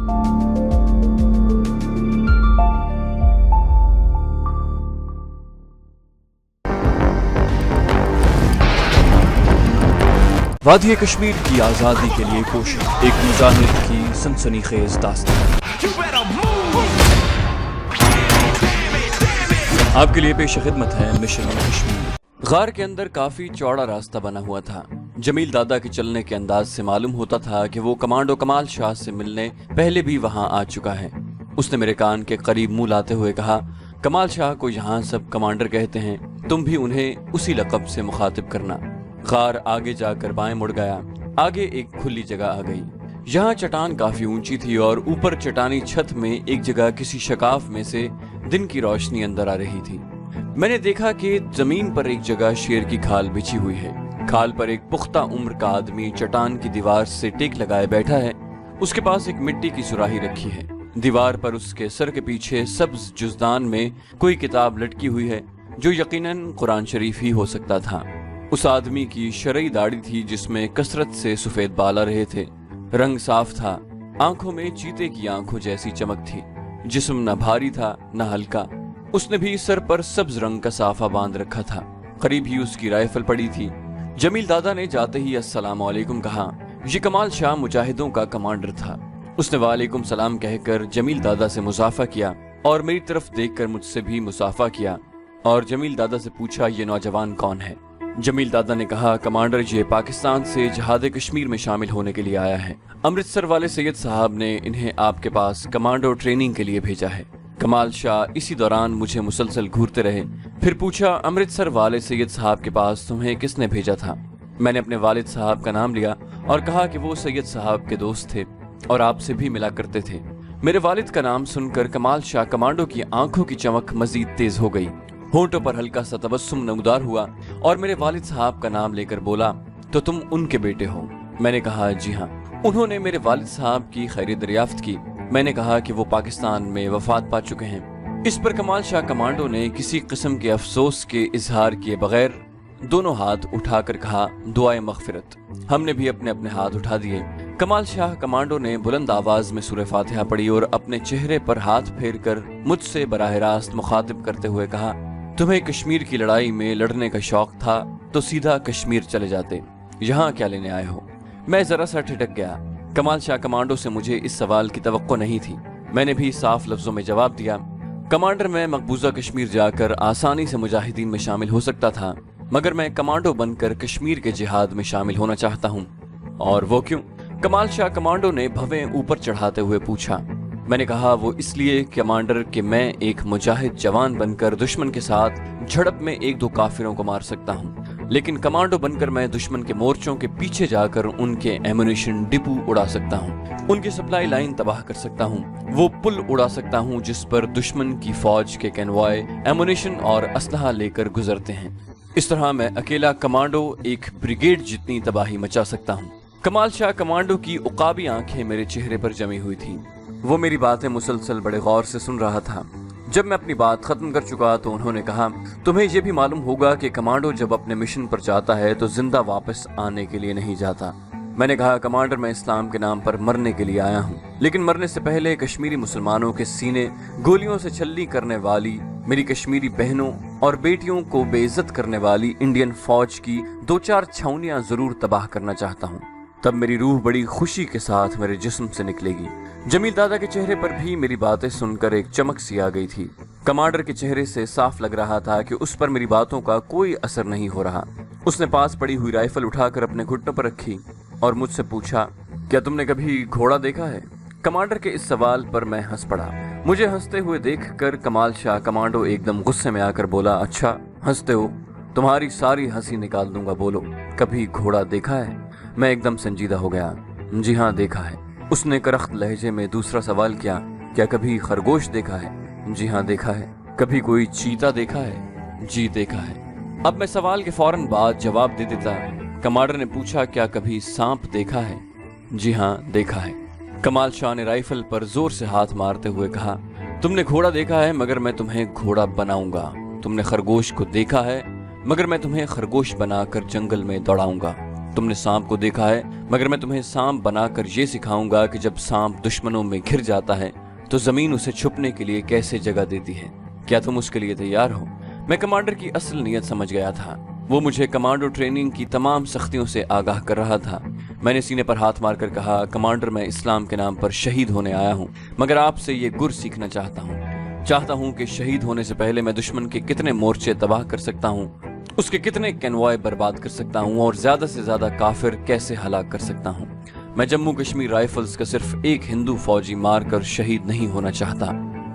وادی کشمیر کی آزادی کے لیے کوشش، ایک مجاہد کی سنسنیخیز داستان آپ کے لیے پیش خدمت ہے مشن کشمیر۔ غار کے اندر کافی چوڑا راستہ بنا ہوا تھا۔ جمیل دادا کے چلنے کے انداز سے معلوم ہوتا تھا کہ وہ کمانڈو کمال شاہ سے ملنے پہلے بھی وہاں آ چکا ہے۔ اس نے میرے کان کے قریب منہ لاتے ہوئے کہا، کمال شاہ کو یہاں سب کمانڈر کہتے ہیں، تم بھی انہیں اسی لقب سے مخاطب کرنا۔ غار آگے جا کر بائیں مڑ گیا، آگے ایک کھلی جگہ آ گئی۔ یہاں چٹان کافی اونچی تھی اور اوپر چٹانی چھت میں ایک جگہ کسی شکاف میں سے دن کی روشنی اندر آ رہی تھی۔ میں نے دیکھا کہ زمین پر ایک جگہ شیر کی کھال بچھی ہوئی ہے۔ کھال پر ایک پختہ عمر کا آدمی چٹان کی دیوار سے ٹیک لگائے بیٹھا ہے۔ اس کے پاس ایک مٹی کی سراہی رکھی ہے۔ دیوار پر اس کے سر کے پیچھے سبز جزدان میں کوئی کتاب لٹکی ہوئی ہے، جو یقیناً قرآن شریف ہی ہو سکتا تھا۔ اس آدمی کی شرعی داڑھی تھی جس میں کثرت سے سفید بال آ رہے تھے۔ رنگ صاف تھا، آنکھوں میں چیتے کی آنکھوں جیسی چمک تھی۔ جسم نہ بھاری تھا نہ ہلکا۔ اس نے بھی سر پر سبز رنگ کا صافہ باندھ رکھا تھا۔ قریب ہی اس کی رائفل پڑی تھی۔ جمیل دادا نے جاتے ہی السلام علیکم کہا۔ یہ کمال شاہ مجاہدوں کا کمانڈر تھا۔ اس نے وعلیکم سلام کہہ کر جمیل دادا سے مصافحہ کیا اور میری طرف دیکھ کر مجھ سے بھی مصافحہ کیا اور جمیل دادا سے پوچھا، یہ نوجوان کون ہے؟ جمیل دادا نے کہا، کمانڈر یہ پاکستان سے جہاد کشمیر میں شامل ہونے کے لیے آیا ہے۔ امرتسر والے سید صاحب نے انہیں آپ کے پاس کمانڈو ٹریننگ کے لیے بھیجا ہے۔ کمال شاہ اسی دوران مجھے مسلسل گھورتے رہے، پھر پوچھا، امرتسر والے سید صاحب کے پاس تمہیں کس نے بھیجا تھا؟ میں نے اپنے والد صاحب کا نام لیا اور کہا کہ وہ سید صاحب کے دوست تھے اور آپ سے بھی ملا کرتے تھے۔ میرے والد کا نام سن کر کمال شاہ کمانڈو کی آنکھوں کی چمک مزید تیز ہو گئی، ہونٹوں پر ہلکا سا تبسم نمودار ہوا اور میرے والد صاحب کا نام لے کر بولا، تو تم ان کے بیٹے ہو؟ میں نے کہا، جی ہاں۔ انہوں نے میرے والد صاحب کی خیر دریافت کی۔ میں نے کہا کہ وہ پاکستان میں وفات پا چکے ہیں۔ اس پر کمال شاہ کمانڈو نے کسی قسم کے افسوس کے اظہار کیے بغیر دونوں ہاتھ اٹھا کر کہا، دعائے مغفرت۔ ہم نے بھی اپنے اپنے ہاتھ اٹھا دیے۔ کمال شاہ کمانڈو نے بلند آواز میں سورہ فاتحہ پڑھی اور اپنے چہرے پر ہاتھ پھیر کر مجھ سے براہ راست مخاطب کرتے ہوئے کہا، تمہیں کشمیر کی لڑائی میں لڑنے کا شوق تھا تو سیدھا کشمیر چلے جاتے، یہاں کیا لینے آئے ہو؟ میں ذرا سا ٹھٹک گیا۔ کمال شاہ کمانڈو سے مجھے اس سوال کی توقع نہیں تھی۔ میں نے بھی صاف لفظوں میں جواب دیا، کمانڈر میں مقبوضہ کشمیر جا کر آسانی سے مجاہدین میں شامل ہو سکتا تھا، مگر میں کمانڈو بن کر کشمیر کے جہاد میں شامل ہونا چاہتا ہوں۔ اور وہ کیوں؟ کمال شاہ کمانڈو نے بھویں اوپر چڑھاتے ہوئے پوچھا۔ میں نے کہا، وہ اس لیے کمانڈر کہ میں ایک مجاہد جوان بن کر دشمن کے ساتھ جھڑپ میں ایک دو کافروں کو مار سکتا ہوں، لیکن کمانڈو بن کر میں دشمن کے مورچوں کے پیچھے جا کر ان کے ایمونیشن ڈپو اڑا سکتا ہوں، ان کی سپلائی لائن تباہ کر سکتا ہوں، وہ پل اڑا سکتا ہوں جس پر دشمن کی فوج کے کنوائے ایمونیشن اور اسلحہ لے کر گزرتے ہیں۔ اس طرح میں اکیلا کمانڈو ایک بریگیڈ جتنی تباہی مچا سکتا ہوں۔ کمال شاہ کمانڈو کی عقابی آنکھیں میرے چہرے پر جمی ہوئی تھیں۔ وہ میری باتیں مسلسل بڑے غور سے سن رہا تھا۔ جب میں اپنی بات ختم کر چکا تو انہوں نے کہا، تمہیں یہ بھی معلوم ہوگا کہ کمانڈو جب اپنے مشن پر جاتا ہے تو زندہ واپس آنے کے لیے نہیں جاتا۔ میں نے کہا، کمانڈر میں اسلام کے نام پر مرنے کے لیے آیا ہوں، لیکن مرنے سے پہلے کشمیری مسلمانوں کے سینے گولیوں سے چھلنی کرنے والی، میری کشمیری بہنوں اور بیٹیوں کو بے عزت کرنے والی انڈین فوج کی دو چار چھاؤنیاں ضرور تباہ کرنا چاہتا ہوں، تب میری روح بڑی خوشی کے ساتھ میرے جسم سے نکلے گی۔ جمیل دادا کے چہرے پر بھی میری باتیں سن کر ایک چمک سی آ گئی تھی۔ کمانڈر کے چہرے سے صاف لگ رہا تھا کہ اس پر میری باتوں کا کوئی اثر نہیں ہو رہا۔ اس نے پاس پڑی ہوئی رائفل اٹھا کر اپنے گھٹنوں پر رکھی اور مجھ سے پوچھا، کیا تم نے کبھی گھوڑا دیکھا ہے؟ کمانڈر کے اس سوال پر میں ہنس پڑا۔ مجھے ہنستے ہوئے دیکھ کر کمال شاہ کمانڈو ایک دم غصے میں آ کر بولا، اچھا ہنستے ہو، تمہاری ساری ہنسی نکال دوں گا، بولو کبھی گھوڑا دیکھا ہے؟ میں ایک دم سنجیدہ ہو گیا۔ جی ہاں دیکھا ہے۔ اس نے کرخت لہجے میں دوسرا سوال کیا، کیا کبھی خرگوش دیکھا ہے؟ جی ہاں دیکھا ہے۔ کبھی کوئی چیتا دیکھا ہے؟ جی دیکھا ہے۔ اب میں سوال کے فوراً بعد جواب دے دیتا۔ کمانڈر نے پوچھا، کیا کبھی سانپ دیکھا ہے؟ جی ہاں دیکھا ہے۔ کمال شاہ نے رائفل پر زور سے ہاتھ مارتے ہوئے کہا، تم نے گھوڑا دیکھا ہے مگر میں تمہیں گھوڑا بناؤں گا، تم نے خرگوش کو دیکھا ہے مگر میں تمہیں خرگوش بنا کر جنگل میں دوڑاؤں گا۔ तुमने सांप को देखा है, मगर मैं तुम्हें सांप बनाकर ये सिखाऊंगा कि जब सांप दुश्मनों में घिर जाता है तो जमीन उसे छुपने के लिए कैसे जगह देती है। क्या तुम उसके लिए तैयार हो? मैं कमांडर की असल नीयत समझ गया था। वो मुझे कमांडो ट्रेनिंग की तमाम सख्तियों से आगाह कर रहा था। मैंने सीने पर हाथ मारकर कहा, कमांडर, मैं इस्लाम के नाम पर शहीद होने आया हूँ, मगर आपसे ये गुर सीखना चाहता हूँ कि शहीद होने से पहले मैं दुश्मन के कितने मोर्चे तबाह कर सकता हूँ, उसके कितने कन्वॉय बर्बाद कर सकता हूँ और ज्यादा से ज्यादा काफिर कैसे हलाक कर सकता हूँ। मैं जम्मू कश्मीर राइफल्स का सिर्फ एक हिंदू फौजी मारकर शहीद नहीं होना चाहता।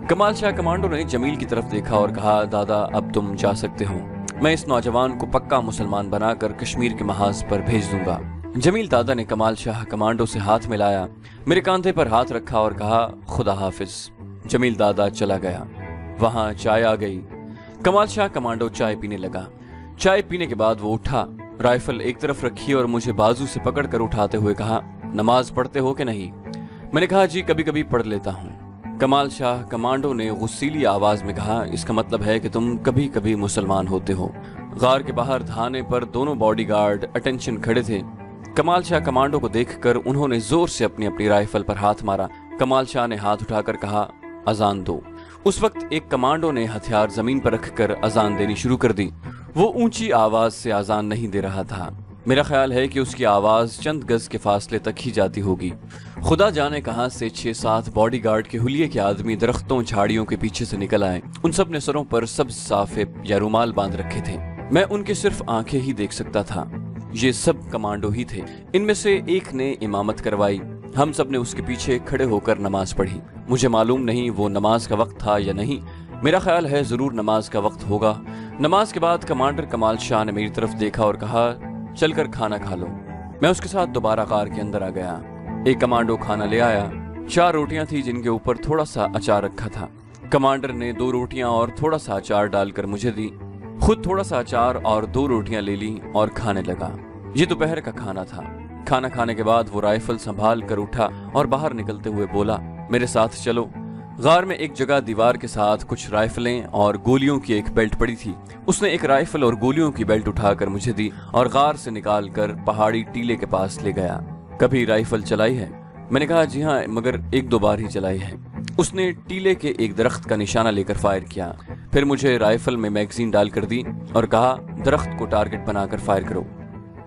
कमाल शाह कमांडो ने जमील की तरफ देखा और कहा, दादा अब तुम जा सकते हो। मैं इस नौजवान को पक्का मुसलमान बनाकर कश्मीर के महाज पर भेज दूंगा। जमील दादा ने कमाल शाह कमांडो से हाथ मिलाया, मेरे कांधे पर हाथ रखा और कहा, खुदा हाफिज। जमील दादा चला गया। वहां चाय आ गई। कमाल शाह कमांडो चाय पीने लगा। चाय पीने के बाद वो उठा, राइफल एक तरफ रखी और मुझे बाजू से पकड़कर उठाते हुए कहा, नमाज पढ़ते हो कि नहीं? मैंने कहा, जी कभी कभी पढ़ लेता हूँ। कमाल शाह कमांडो ने गुस्सीली आवाज में कहा, इसका मतलब है कि तुम कभी कभी मुसलमान होते हो। गार के बाहर धाने पर दोनों बॉडीगार्ड अटेंशन खड़े थे। कमाल शाह कमांडो को देखकर उन्होंने जोर से अपनी अपनी राइफल पर हाथ मारा। कमाल शाह ने हाथ उठाकर कहा, अजान दो। उस वक्त एक कमांडो ने हथियार जमीन पर रखकर अजान देनी शुरू कर दी। वो ऊंची आवाज से अजान नहीं दे रहा था। मेरा ख्याल है कि उसकी आवाज चंद गज के फासले तक ही जाती होगी। खुदा जाने कहां से 6-7 बॉडीगार्ड के हुलिये के आदमी दरख्तों झाड़ियों के पीछे से निकल आए। उन सब ने सरों पर सब्ज साफे या रुमाल बांध रखे थे। मैं उनके सिर्फ आंखें ही देख सकता था। ये सब कमांडो ही थे। इनमें से एक ने इमामत करवाई। हम सब ने उसके पीछे खड़े होकर नमाज पढ़ी। मुझे मालूम नहीं वो नमाज का वक्त था या नहीं। मेरा ख्याल है जरूर नमाज का वक्त होगा। नमाज के बाद कमांडर कमाल शाह ने मेरी तरफ देखा और कहा, चलकर खाना खा लो। मैं उसके साथ दोबारा कार के अंदर आ गया। एक कमांडो खाना ले आया। 4 रोटियां थी जिनके ऊपर थोड़ा सा अचार रखा था। कमांडर ने 2 रोटियां और थोड़ा सा अचार डालकर मुझे दी। खुद थोड़ा सा अचार और 2 रोटियां ले ली और खाने लगा। ये दोपहर का खाना था। खाना खाने के बाद वो राइफल संभाल कर उठा और बाहर निकलते हुए बोला, मेरे साथ चलो। गार में एक जगह दीवार के साथ कुछ राइफलें और गोलियों की एक बेल्ट पड़ी थी। उसने एक राइफल और गोलियों की बेल्ट उठाकर मुझे दी और गार से निकालकर पहाड़ी टीले के पास ले गया। कभी राइफल चलाई है? मैंने कहा, जी हाँ, मगर 1-2 बार ही चलाई है। उसने टीले के एक दरख्त का निशाना लेकर फायर किया। फिर मुझे राइफल में मैगजीन डालकर दी और कहा, दरख्त को टारगेट बनाकर फायर करो।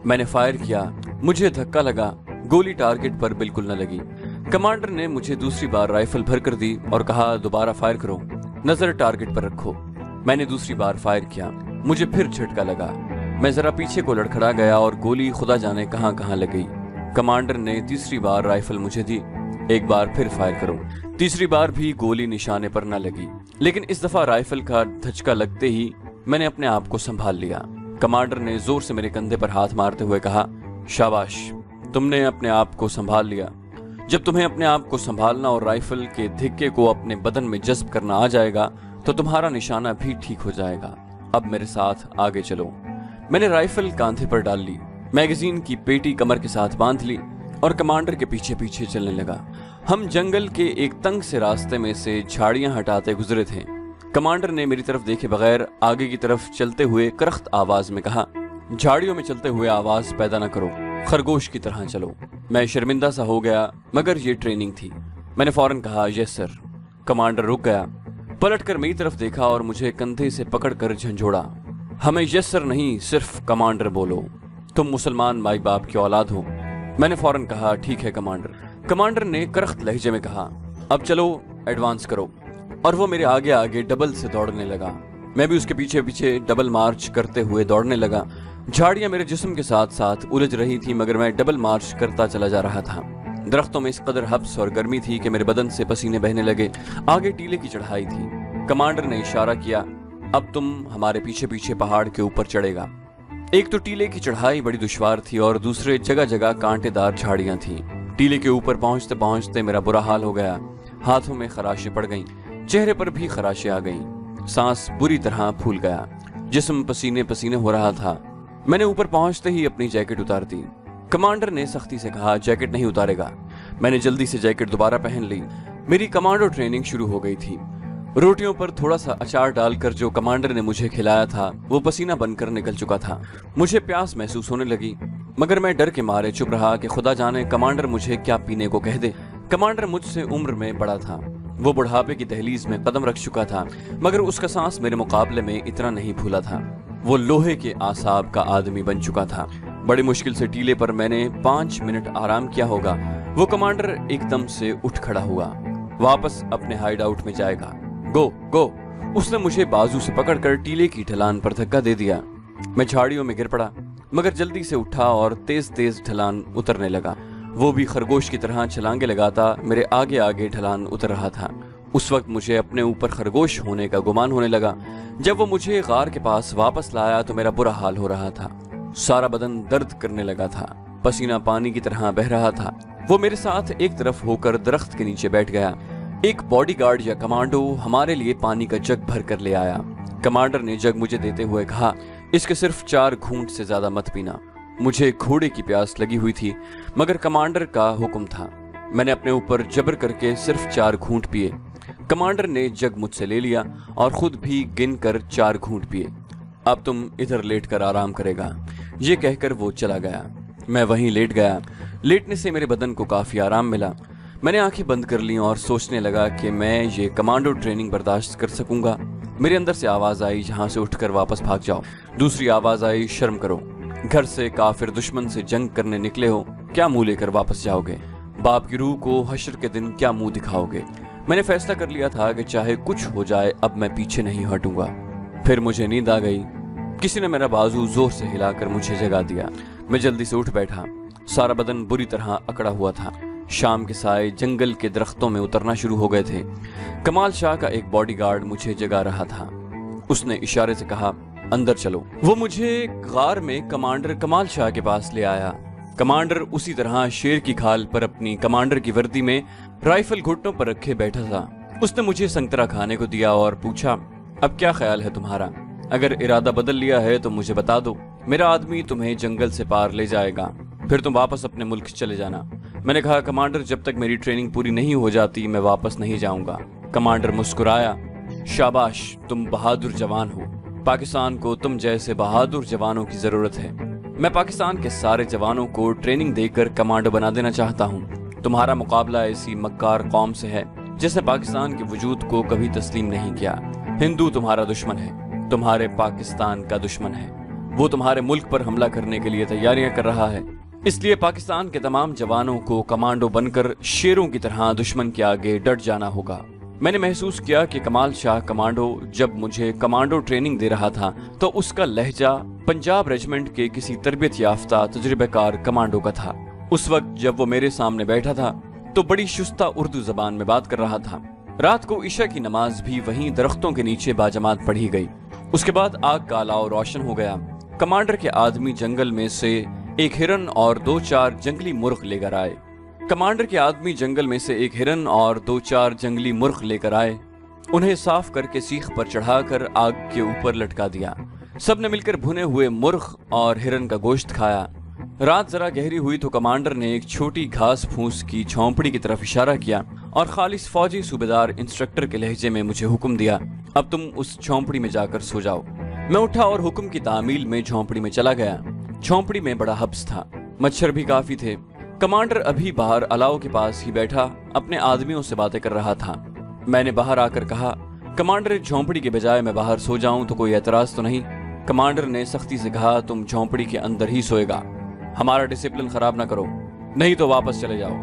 मैंने फायर किया। मुझे धक्का लगा। गोली टारगेट पर बिल्कुल न लगी। कमांडर ने मुझे दूसरी बार राइफल भर कर दी और कहा, दोबारा फायर करो, नजर टारगेट पर रखो। मैंने दूसरी बार फायर किया। मुझे फिर झटका लगा। मैं जरा पीछे को लड़खड़ा गया और गोली खुदा जाने कहां कहां लग गई। कमांडर ने तीसरी बार राइफल मुझे दी। एक बार फिर फायर करो। तीसरी बार भी गोली निशाने पर न लगी, लेकिन इस दफा राइफल का धचका लगते ही मैंने अपने आप को संभाल लिया। कमांडर ने जोर से मेरे कंधे पर हाथ मारते हुए कहा, शाबाश, तुमने अपने आप को संभाल लिया। जब तुम्हें अपने आप को संभालना और राइफल के धिक्के को अपने बदन में जज्ब करना आ जाएगा तो तुम्हारा निशाना भी ठीक हो जाएगा। अब मेरे साथ आगे चलो। मैंने राइफल कांधे पर डाल ली, मैगजीन की पेटी कमर के साथ बांध ली और कमांडर के पीछे पीछे चलने लगा। हम जंगल के एक तंग से रास्ते में से झाड़ियां हटाते गुजरे थे। कमांडर ने मेरी तरफ देखे बगैर आगे की तरफ चलते हुए करख्त आवाज में कहा, झाड़ियों में चलते हुए आवाज पैदा न करो, खरगोश की तरह चलो। मैं शर्मिंदा सा हो गया, मगर ये ट्रेनिंग थी। मैंने फौरन कहा, यस सर। कमांडर रुक गया, पलटकर मेरी तरफ देखा और मुझे कंधे से पकड़कर झंझोड़ा। हमें यस सर नहीं, सिर्फ कमांडर बोलो। तुम मुसलमान माई बाप की औलाद हो। मैंने फौरन कहा, ठीक है कमांडर। कमांडर ने करख्त लहजे में कहा, अब चलो, एडवांस करो। और वो मेरे आगे आगे डबल से दौड़ने लगा। मैं भी उसके पीछे पीछे डबल मार्च करते हुए दौड़ने लगा। झाड़ियां मेरे जिस्म के साथ साथ उलझ रही थी, मगर मैं डबल मार्च करता चला जा रहा था। दरख्तों में इस कदर हब्स और गर्मी थी कि मेरे बदन से पसीने बहने लगे। आगे टीले की चढ़ाई थी। कमांडर ने इशारा किया, अब तुम हमारे पीछे पीछे पहाड़ के ऊपर चढ़ेगा। एक तो टीले की चढ़ाई बड़ी दुश्वार थी और दूसरे जगह जगह कांटेदार झाड़ियां थीं। टीले के ऊपर पहुंचते पहुंचते मेरा बुरा हाल हो गया। हाथों में खराशें पड़ गईं, चेहरे पर भी खराशें आ गईं। सांस बुरी तरह फूल गया, जिस्म पसीने पसीने हो रहा था। मैंने ऊपर पहुंचते ही अपनी जैकेट उतार दी। कमांडर ने सख्ती से कहा, जैकेट नहीं उतारेगा। मैंने जल्दी से जैकेट दोबारा पहन ली। मेरी कमांडो ट्रेनिंग शुरू हो गई थी। रोटियों पर थोड़ा सा अचार डालकर जो कमांडर ने मुझे खिलाया था वो पसीना बनकर निकल चुका था। मुझे प्यास महसूस होने लगी। मगर मैं डर के मारे चुप रहा कि खुदा जाने कमांडर मुझे क्या पीने को कह दे। कमांडर मुझसे उम्र में बड़ा था, वो बुढ़ापे की दहलीज में कदम रख चुका था, मगर उसका सांस मेरे मुकाबले में इतना नहीं फूला था। वो लोहे के आसाब का आदमी बन चुका था। बड़ी मुश्किल से टीले पर मैंने 5 मिनट आराम किया होगा। वो कमांडर एकदम से उठ खड़ा हुआ, वापस अपने हाइड आउट में जाएगा। गो गो। उसने मुझे बाजू से पकड़कर टीले की ढलान पर धक्का दे दिया। मैं झाड़ियों में गिर पड़ा, मगर जल्दी से उठा और तेज तेज ढलान उतरने लगा। वो भी खरगोश की तरह छलांगे लगाता मेरे आगे आगे ढलान उतर रहा था। उस वक्त मुझे अपने ऊपर खरगोश होने का गुमान होने लगा। जब वो मुझे गार के पास वापस लाया तो मेरा बुरा हाल हो रहा था। सारा बदन दर्द करने लगा था, पसीना पानी की तरह बह रहा था। वो मेरे साथ एक तरफ होकर दरख्त के नीचे बैठ गया। एक बॉडीगार्ड या कमांडो हमारे लिए पानी का जग भर कर ले आया। कमांडर ने जग मुझे देते हुए कहा, इसके सिर्फ 4 घूंट से ज्यादा मत पीना। मुझे घोड़े की प्यास लगी हुई थी, मगर कमांडर का हुक्म था। मैंने अपने ऊपर जबर करके सिर्फ 4 घूंट पिए। कमांडर ने जग मुझसे ले लिया और खुद भी गिनकर 4 घूंट पिए। अब तुम इधर लेट कर आराम करेगा, ये कहकर वो चला गया। मैं वहीं लेट गया। लेटने से मेरे बदन को काफी आराम मिला। मैंने आंखें बंद कर ली और सोचने लगा कि मैं ये कमांडो ट्रेनिंग बर्दाश्त कर सकूंगा। मेरे अंदर से आवाज आई, जहां से उठकर वापस भाग जाओ। दूसरी आवाज आई, शर्म करो, घर से काफिर दुश्मन से जंग करने निकले हो, क्या मुंह लेकर वापस जाओगे? बाप की रूह को हश्र के दिन क्या मुंह दिखाओगे? मैंने फैसला कर लिया था कि चाहे कुछ हो जाए अब मैं पीछे नहीं हटूंगा। फिर मुझे नींद आ गई। किसी ने मेरा बाजू जोर से हिलाकर मुझे जगा दिया। मैं जल्दी से उठ बैठा। सारा बदन बुरी तरह अकड़ा हुआ था। शाम के साए जंगल के दरख्तों में उतरना शुरू हो गए थे। कमाल शाह का एक बॉडीगार्ड मुझे जगा रहा था। उसने इशारे से कहा, अंदर चलो। वो मुझे गार में कमांडर कमाल शाह के पास ले आया। कमांडर उसी तरह शेर की खाल पर अपनी कमांडर की वर्दी में राइफल घुटनों पर रखे बैठा था। उसने मुझे संतरा खाने को दिया और पूछा, अब क्या ख्याल है तुम्हारा? अगर इरादा बदल लिया है तो मुझे बता दो, मेरा आदमी तुम्हें जंगल से पार ले जाएगा, फिर तुम वापस अपने मुल्क चले जाना। मैंने कहा, कमांडर जब तक मेरी ट्रेनिंग पूरी नहीं हो जाती मैं वापस नहीं जाऊंगा। कमांडर मुस्कुराया, शाबाश, तुम बहादुर जवान हो। पाकिस्तान को तुम जैसे बहादुर जवानों की जरूरत है। मैं पाकिस्तान के सारे जवानों को ट्रेनिंग देकर कमांडो बना देना चाहता हूँ। तुम्हारा मुकाबला ऐसी मक्कार कौम से है जिसने पाकिस्तान के वजूद को कभी तस्लीम नहीं किया। हिंदू तुम्हारा दुश्मन है, तुम्हारे पाकिस्तान का दुश्मन है। वो तुम्हारे मुल्क पर हमला करने के लिए तैयारियां कर रहा है। इसलिए पाकिस्तान के तमाम जवानों को कमांडो बनकर शेरों की तरह दुश्मन के आगे डट जाना होगा। मैंने महसूस किया कि कमाल शाह कमांडो जब मुझे कमांडो ट्रेनिंग दे रहा था तो उसका लहजा पंजाब रेजिमेंट के किसी तरबियत याफ्ता तजुर्बेकार कमांडो का था। उस वक्त जब वो मेरे सामने बैठा था तो बड़ी शुस्ता उर्दू जबान में बात कर रहा था। रात को ईशा की नमाज भी वहीं दरख्तों के नीचे बाजमात पढ़ी गई। उसके बाद आग का अलाव रोशन हो गया। कमांडर के आदमी जंगल में से एक हिरन और 2-4 जंगली मुर्ग लेकर आए। कमांडर के आदमी जंगल में से एक हिरन और 2-4 जंगली मुर्ग लेकर आए। उन्हें साफ करके सीख पर चढ़ाकर आग के ऊपर लटका दिया। सबने मिलकर भुने हुए मुर्ग और हिरन का गोश्त खाया। रात जरा गहरी हुई तो कमांडर ने एक छोटी घास फूस की झोंपड़ी की तरफ इशारा किया और खालिस फौजी सूबेदार इंस्ट्रक्टर के लहजे में मुझे हुक्म दिया, अब तुम उस झोंपड़ी में जाकर सो जाओ। मैं उठा और हुक्म की तामील में झोंपड़ी में चला गया। झोंपड़ी में बड़ा हब्स था, मच्छर भी काफी थे। कमांडर अभी बाहर अलाव के पास ही बैठा अपने आदमियों से बातें कर रहा था। मैंने बाहर आकर कहा, कमांडर झोंपड़ी के बजाय मैं बाहर सो जाऊं तो कोई एतराज तो नहीं? कमांडर ने सख्ती से कहा, तुम झोंपड़ी के अंदर ही सोएगा, हमारा डिसिप्लिन खराब ना करो, नहीं तो वापस चले जाओ।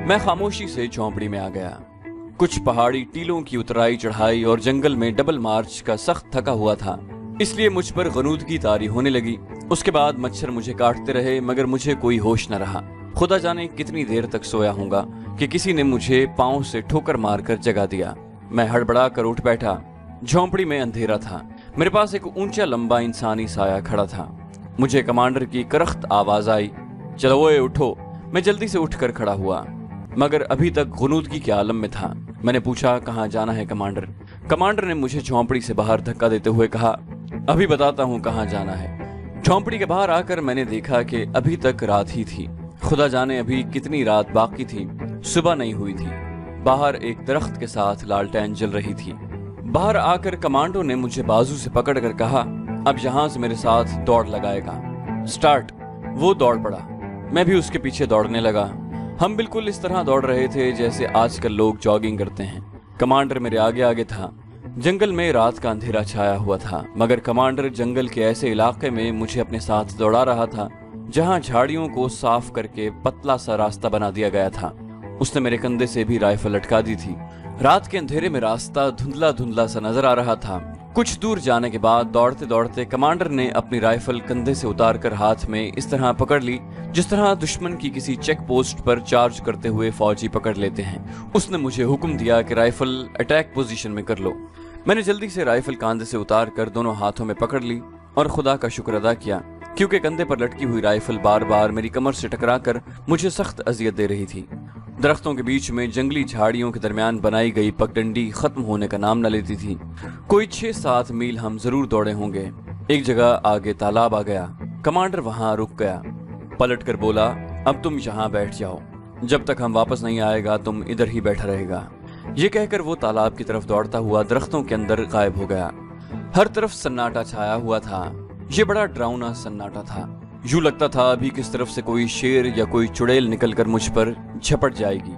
मैं खामोशी से झोंपड़ी में आ गया। कुछ पहाड़ी टीलों की उतराई चढ़ाई और जंगल में डबल मार्च का सख्त थका हुआ था, इसलिए मुझ पर गनूदगी तारी होने लगी। उसके बाद मच्छर मुझे काटते रहे मगर मुझे कोई होश न रहा। खुदा जाने कितनी देर तक सोया होऊंगा कि किसी ने मुझे पांव से ठोकर मारकर जगा दिया। मैं हड़बड़ा कर उठ बैठा। झोंपड़ी में अंधेरा था। मेरे पास एक ऊंचा लंबा इंसानी साया खड़ा था। मुझे कमांडर की करख्त आवाज आई, चलो ओए उठो। मैं जल्दी से उठकर खड़ा हुआ मगर अभी तक गुनूदगी के आलम में था। मैंने पूछा, कहाँ जाना है कमांडर? कमांडर ने मुझे झोंपड़ी से बाहर धक्का देते हुए कहा, अभी बताता हूँ कहाँ जाना है। झोंपड़ी के बाहर आकर मैंने देखा कि अभी तक रात ही थी। खुदा जाने अभी कितनी रात बाकी थी। सुबह नहीं हुई थी। बाहर एक दरख्त के साथ लालटेन जल रही थी। बाहर आकर कमांडो ने मुझे बाजू से पकड़कर कहा, अब यहाँ से मेरे साथ दौड़ लगाएगा। स्टार्ट। वो दौड़ पड़ा, मैं भी उसके पीछे दौड़ने लगा। हम बिल्कुल इस तरह दौड़ रहे थे जैसे आजकल लोग जॉगिंग करते हैं। कमांडर मेरे आगे आगे था। जंगल में रात का अंधेरा छाया हुआ था, मगर कमांडर जंगल के ऐसे इलाके में मुझे अपने साथ दौड़ा रहा था जहां झाड़ियों को साफ करके पतला सा रास्ता बना दिया गया था। उसने मेरे कंधे से भी राइफल लटका दी थी। रात के अंधेरे में रास्ता धुंधला धुंधला सा नजर आ रहा था। कुछ दूर जाने के बाद दौड़ते दौड़ते कमांडर ने अपनी राइफल कंधे से उतारकर हाथ में इस तरह पकड़ ली जिस तरह दुश्मन की किसी चेक पोस्ट पर चार्ज करते हुए फौजी पकड़ लेते हैं। उसने मुझे हुक्म दिया कि राइफल अटैक पोजीशन में कर लो। मैंने जल्दी से राइफल कांधे से उतार कर दोनों हाथों में पकड़ ली और खुदा का शुक्र अदा किया, क्योंकि कंधे पर लटकी हुई राइफल बार बार मेरी कमर से टकराकर मुझे सख्त अजियत दे रही थी। दरख्तों के बीच में जंगली झाड़ियों के दरमियान बनाई गई पगडंडी खत्म होने का नाम न लेती थी। कोई 6-7 मील हम जरूर दौड़े होंगे। एक जगह आगे तालाब आ गया। कमांडर वहां रुक गया, पलट कर बोला, अब तुम यहाँ बैठ जाओ, जब तक हम वापस नहीं आएगा तुम इधर ही बैठा रहेगा। ये कहकर वो तालाब की तरफ दौड़ता हुआ दरख्तों के अंदर गायब हो गया। हर तरफ सन्नाटा छाया हुआ था। ये बड़ा डरावना सन्नाटा था। यूं लगता था अभी किस तरफ से कोई शेर या कोई चुड़ैल निकलकर मुझ पर झपट जाएगी।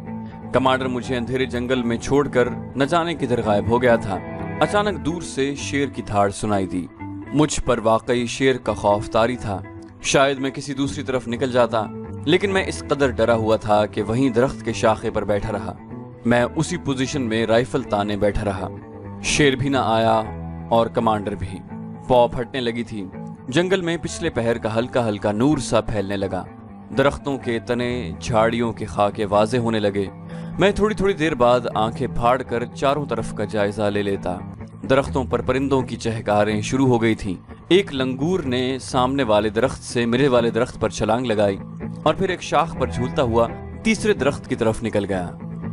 कमांडर मुझे अंधेरे जंगल में छोड़कर न जाने किधर गायब हो गया था। अचानक दूर से शेर की थाड़ सुनाई दी। मुझ पर वाकई शेर का खौफ तारी था। शायद मैं किसी दूसरी तरफ निकल जाता, लेकिन मैं इस कदर डरा हुआ था कि वहीं दरख्त के शाखे पर बैठा रहा। मैं उसी पोजीशन में राइफल ताने बैठा रहा। शेर भी ना आया और कमांडर भी। पौ फटने लगी थी। जंगल में पिछले पहर का हल्का हल्का नूर सा फैलने लगा। दरख्तों के तने, झाड़ियों के खाके वाजे होने लगे। मैं थोड़ी थोड़ी देर बाद आंखें फाड़ कर चारों तरफ का जायजा ले लेता। दरख्तों पर परिंदों की चहकारें शुरू हो गई थीं। एक लंगूर ने सामने वाले दरख्त से मेरे वाले दरख्त पर छलांग लगाई और फिर एक शाख पर झूलता हुआ तीसरे दरख्त की तरफ निकल गया।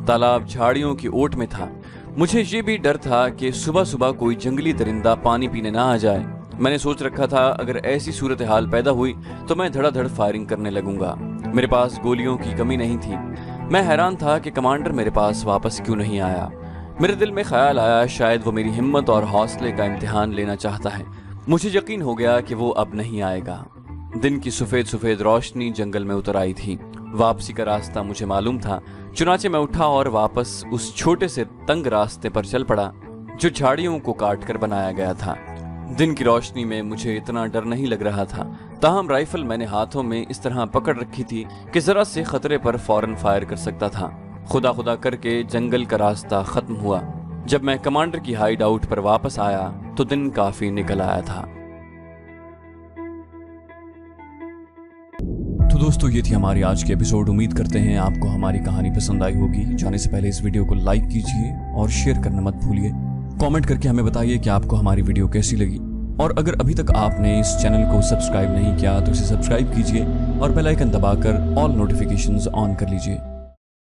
तालाब झाड़ियों की ओट में था। मुझे ये भी डर था कि सुबह सुबह कोई जंगली दरिंदा पानी पीने ना आ जाए। मैंने सोच रखा था अगर ऐसी सूरत हाल पैदा हुई तो मैं धड़ाधड़ फायरिंग करने लगूंगा। मेरे पास गोलियों की कमी नहीं थी। मैं हैरान था कि कमांडर मेरे पास वापस क्यों नहीं आया। मेरे दिल में ख्याल आया शायद वो मेरी हिम्मत और हौसले का इम्तिहान लेना चाहता है। मुझे यकीन हो गया कि वो अब नहीं आएगा। दिन की सफेद सफेद रोशनी जंगल में उतर आई थी। वापसी का रास्ता मुझे मालूम था। चुनाचे मैं उठा और वापस उस छोटे से तंग रास्ते पर चल पड़ा जो झाड़ियों को काट कर बनाया गया था। दिन की रोशनी में मुझे इतना डर नहीं लग रहा था। ताहम राइफल मैंने हाथों में इस तरह पकड़ रखी थी कि जरा से खतरे पर फौरन फायर कर सकता था। खुदा खुदा करके जंगल का रास्ता खत्म हुआ। जब मैं कमांडर की हाइड आउट पर वापस आया तो दिन काफी निकल आया था। तो दोस्तों ये थी हमारी आज की एपिसोड। उम्मीद करते हैं आपको हमारी कहानी पसंद आई होगी। जाने से पहले इस वीडियो को लाइक कीजिए और शेयर करना मत भूलिए। कमेंट करके हमें बताइए कि आपको हमारी वीडियो कैसी लगी। और अगर अभी तक आपने इस चैनल को सब्सक्राइब नहीं किया तो इसे सब्सक्राइब कीजिए और बेल आइकन दबाकर ऑल नोटिफिकेशंस ऑन कर लीजिए।